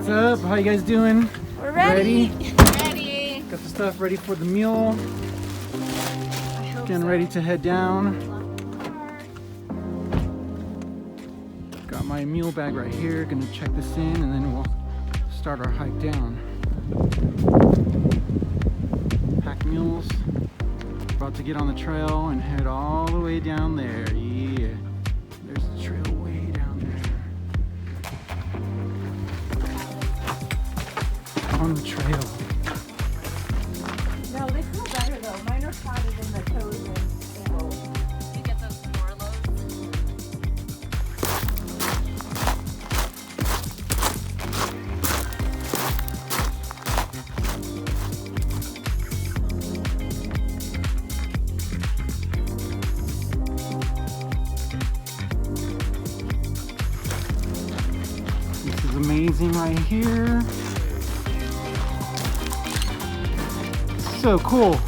What's up? How you guys doing? We're ready. Ready. Got the stuff ready for the meal. Getting ready to head down. Got my mule bag right here. Gonna check this in and then we'll start our hike down. Pack mules. About to get on the trail and head all the way down there. Yeah. There's the trail way down there. On the trail. No, they feel better though. Mine are potted in the toes and ankles. You get those floor loads? This is amazing right here. So cool.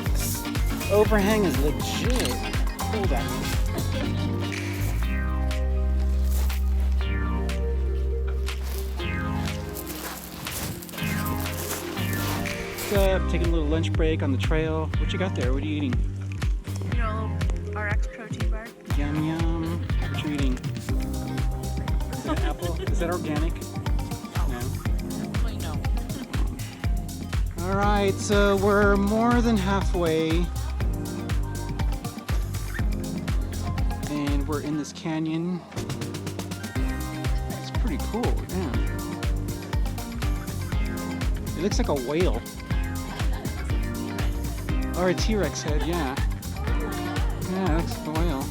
This overhang is legit. Hold on. What's up? Taking a little lunch break on the trail. What you got there? What are you eating? You know, a little RX protein bar. Yum yum. What you eating? Is that apple? Is that organic? No. Definitely no. All right, so we're more than halfway. And we're in this canyon. It's pretty cool, yeah. It looks like a whale. Or a T-Rex head, yeah. Yeah, it looks like a whale.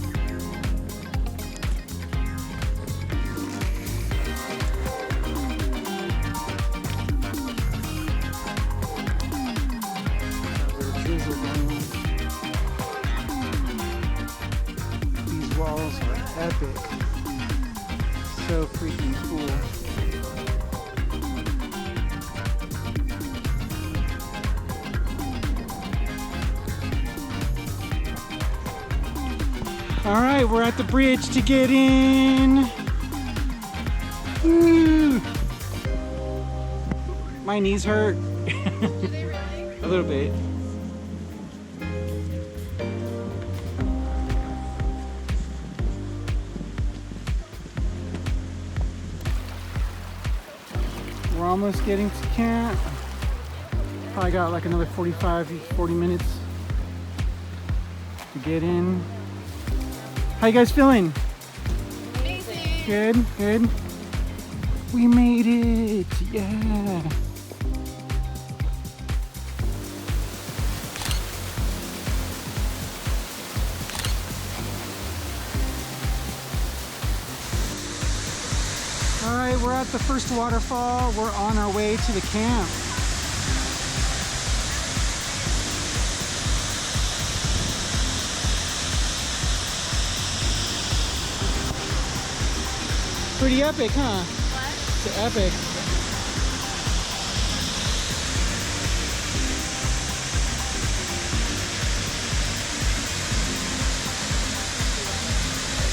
These walls are epic. So freaking cool. All right, we're at the bridge to get in. Woo. My knees hurt. Do they really? A little bit. We're almost getting to camp. Probably got like another 45, 40 minutes to get in. How you guys feeling? Amazing. Good, good. We made it, yeah. All right, we're at the first waterfall. We're on our way to the camp. Pretty epic, huh? What? It's epic.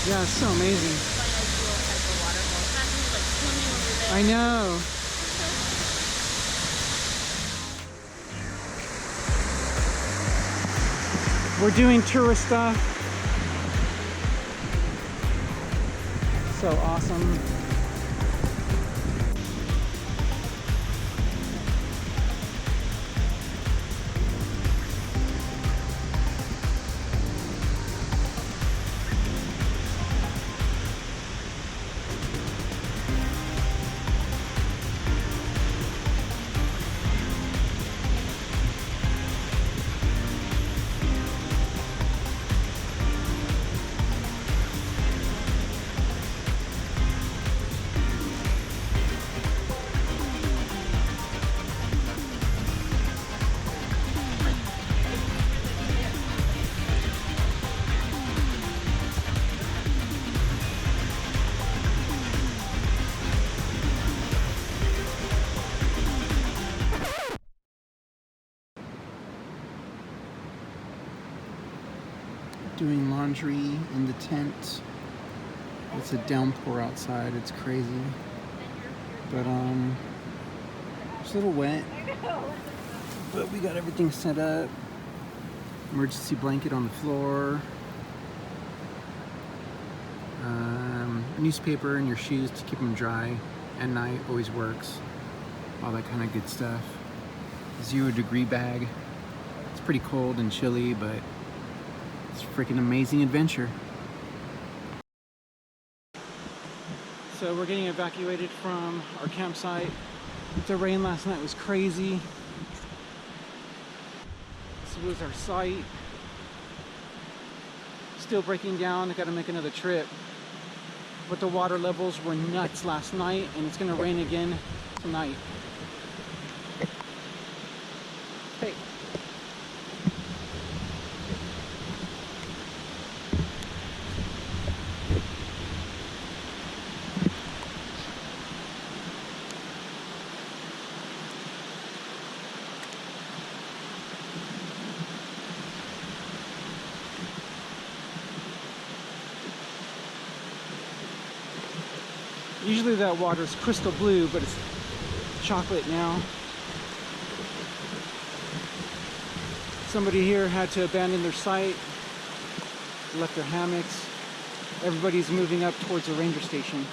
Yeah, it's so amazing. Like a cool type of waterfall. It's not just like swimming over there. I know. We're doing tourist stuff. So awesome. doing laundry in the tent. It's a downpour outside. It's crazy. But it's a little wet. But we got everything set up. Emergency blanket on the floor. Newspaper in your shoes to keep them dry at night always works. All that kind of good stuff. 0-degree bag. It's pretty cold and chilly, but it's a freaking amazing adventure. So we're getting evacuated from our campsite. The rain last night was crazy. This was our site. Still breaking down. I gotta make another trip. But the water levels were nuts last night, and it's gonna rain again tonight. Hey. Usually that water is crystal blue, but it's chocolate now. Somebody here had to abandon their site, left their hammocks. Everybody's moving up towards the ranger station.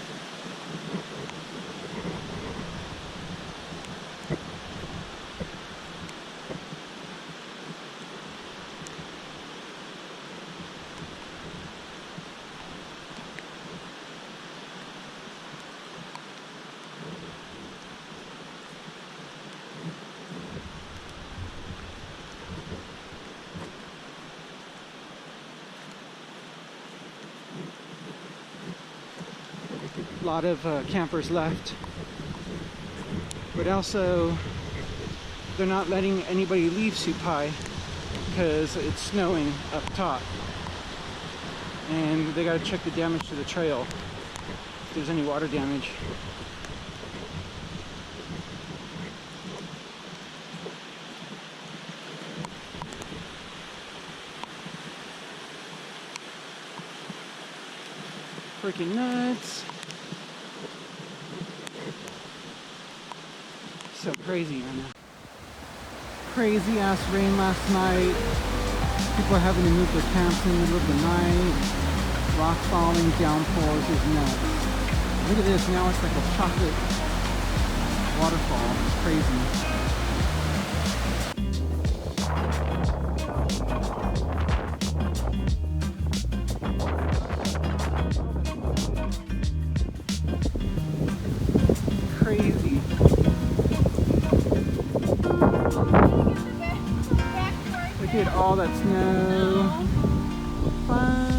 A lot of campers left, but also they're not letting anybody leave Supai because it's snowing up top, and they got to check the damage to the trail if there's any water damage. Freaking nuts. So crazy right now. Crazy ass rain last night. People are having to move their camps in the middle of the night. Rock falling, downpours, is nuts. Look at this, now it's like a chocolate waterfall. It's crazy. Crazy. Look at all that snow. Fun.